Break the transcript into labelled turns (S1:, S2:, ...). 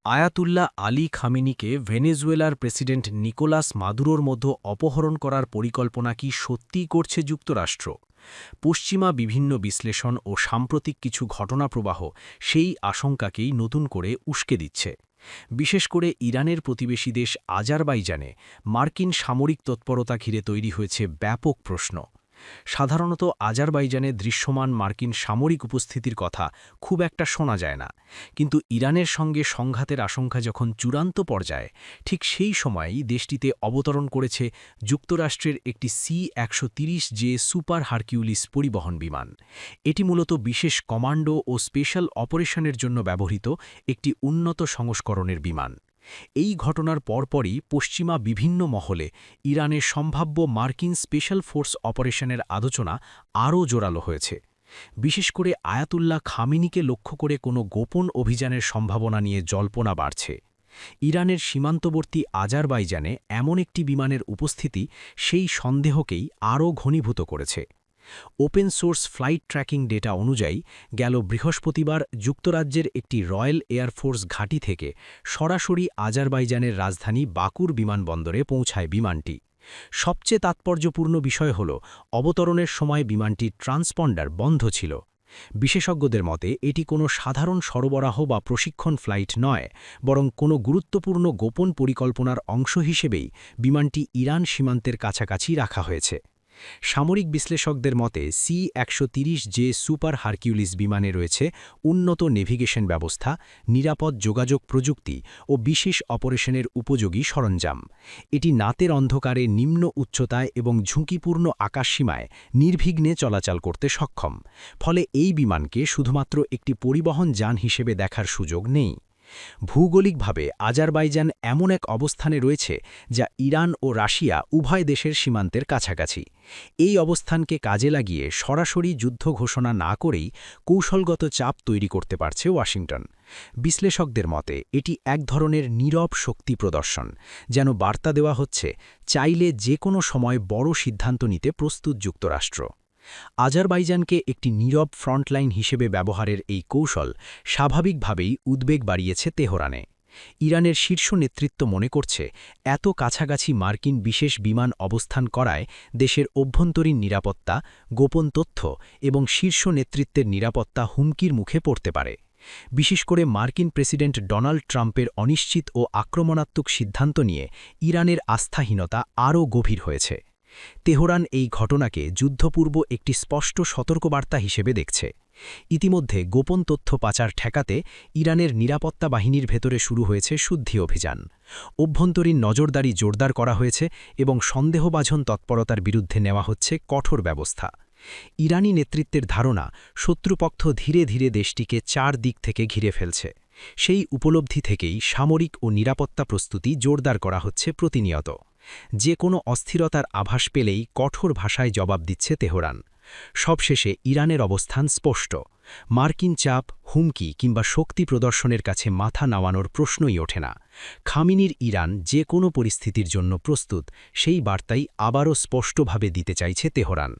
S1: Ayatollah Ali খামেনিকে ভেনেজুয়েলার president Nicolas মাদুরোর মধ্যে অপহরণ করার পরিকল্পনা কি সত্যিই করছে যুক্তরাষ্ট্র? পশ্চিমা বিভিন্ন বিশ্লেষণ ও সাম্প্রতিক কিছু ঘটনাপ্রবাহ সেই আশঙ্কাকেই নতুন করে উস্কে দিচ্ছে। বিশেষ করে ইরানের প্রতিবেশী দেশ আজারবাইজানে মার্কিন সামরিক তৎপরতা ঘিরে তৈরি হয়েছে ব্যাপক প্রশ্ন। সাধারণত আজারবাইজানে দৃশ্যমান মার্কিন সামরিক উপস্থিতির কথা খুব একটা শোনা যায় না, কিন্তু ইরানের সঙ্গে সংঘাতের আশঙ্কা যখন চূড়ান্ত পর্যায়ে, ঠিক সেই সময়েই দেশটিতে অবতরণ করেছে যুক্তরাষ্ট্রের একটি C-130J সুপার হারকিউলিস পরিবহন বিমান। এটি মূলত বিশেষ কমান্ডো ও স্পেশাল অপারেশনের জন্য ব্যবহৃত একটি উন্নত সংস্করণের বিমান। এই ঘটনার পরপরই পশ্চিমা বিভিন্ন মহলে ইরানের সম্ভাব্য মার্কিন স্পেশাল ফোর্স অপারেশনের আলোচনা আরও জোরালো হয়েছে। বিশেষ করে আয়াতুল্লাহ খামেনিকে লক্ষ্য করে কোনো গোপন অভিযানের সম্ভাবনা নিয়ে জল্পনা বাড়ছে। ইরানের সীমান্তবর্তী আজারবাইজানে এমন একটি বিমানের উপস্থিতি সেই সন্দেহকেই আরও ঘনীভূত করেছে। Open source flight tracking data অনুযায়ী গেল বৃহস্পতিবার যুক্তরাজ্যের একটি রয়্যাল এয়ারফোর্স ঘাঁটি থেকে সরাসরি আজারবাইজানের রাজধানী বাকুর বিমানবন্দরে পৌঁছায় বিমানটি। সবচেয়ে তাৎপর্যপূর্ণ বিষয় হল, অবতরণের সময় বিমানটির ট্রান্সপন্ডার বন্ধ ছিল। বিশেষজ্ঞদের মতে এটি কোনো সাধারণ সরবরাহ বা প্রশিক্ষণ ফ্লাইট নয়, বরং কোনো গুরুত্বপূর্ণ গোপন পরিকল্পনার অংশ হিসেবেই বিমানটি ইরান সীমান্তের কাছাকাছি রাখা হয়েছে। সামরিক বিশ্লেষকদের মতে C-130J সুপার হারকিউলিস বিমানে রয়েছে উন্নত নেভিগেশন ব্যবস্থা, নিরাপদ যোগাযোগ প্রযুক্তি ও বিশেষ অপারেশনের উপযোগী সরঞ্জাম। এটি রাতের অন্ধকারে নিম্ন উচ্চতায় এবং ঝুঁকিপূর্ণ আকাশসীমায় নির্বিঘ্নে চলাচল করতে সক্ষম। ফলে এই বিমানকে শুধুমাত্র একটি পরিবহন যান হিসেবে দেখার সুযোগ নেই। ভৌগোলিকভাবে আজারবাইজান এমন এক অবস্থানে রয়েছে যা ইরান ও রাশিয়া উভয় দেশের সীমান্তের কাছাকাছি। এই অবস্থানকে কাজে লাগিয়ে সরাসরি যুদ্ধ ঘোষণা না করেই কৌশলগত চাপ তৈরি করতে পারছে ওয়াশিংটন। বিশ্লেষকদের মতে এটি এক ধরনের নীরব শক্তি প্রদর্শন, যেন বার্তা দেওয়া হচ্ছে চাইলে যে কোনো সময় বড় সিদ্ধান্ত নিতে প্রস্তুত যুক্তরাষ্ট্র। আজারবাইজানকে একটি নীরব ফ্রন্টলাইন হিসেবে ব্যবহারের এই কৌশল স্বাভাবিকভাবেই উদ্বেগ বাড়িয়েছে তেহরানে। ইরানের শীর্ষ নেতৃত্ব মনে করছে এত কাছাকাছি মার্কিন বিশেষ বিমান অবস্থান করায় দেশের অভ্যন্তরীণ নিরাপত্তা, গোপন তথ্য এবং শীর্ষ নেতৃত্বের নিরাপত্তা হুমকির মুখে পড়তে পারে। বিশেষ করে মার্কিন প্রেসিডেন্ট ডোনাল্ড ট্রাম্পের অনিশ্চিত ও আক্রমণাত্মক সিদ্ধান্ত নিয়ে ইরানের আস্থাহীনতা আরও গভীর হয়েছে। তেহরান এই ঘটনাকে যুদ্ধপূর্ব একটি স্পষ্ট সতর্কবার্তা হিসেবে দেখছে। ইতিমধ্যে গোপন তথ্য পাচার ঠেকাতে ইরানের নিরাপত্তা বাহিনীর ভেতরে শুরু হয়েছে শুদ্ধি অভিযান। অভ্যন্তরীণ নজরদারি জোরদার করা হয়েছে এবং সন্দেহভাজন তৎপরতার বিরুদ্ধে নেওয়া হচ্ছে কঠোর ব্যবস্থা। ইরানি নেতৃত্বের ধারণা, শত্রুপক্ষ ধীরে ধীরে দেশটিকে চার দিক থেকে ঘিরে ফেলছে। সেই উপলব্ধি থেকেই সামরিক ও নিরাপত্তা প্রস্তুতি জোরদার করা হচ্ছে প্রতিনিয়ত। যে কোনো অস্থিরতার আভাস পেলেই কঠোর ভাষায় জবাব দিচ্ছে তেহরান। সবশেষে ইরানের অবস্থান স্পষ্ট। মার্কিন চাপ, হুমকি কিংবা শক্তি প্রদর্শনের কাছে মাথা নামানোর প্রশ্নই ওঠে না। খামেনির ইরান যে কোনো পরিস্থিতির জন্য প্রস্তুত, সেই বার্তাই আবারও স্পষ্টভাবে দিতে চাইছে তেহরান।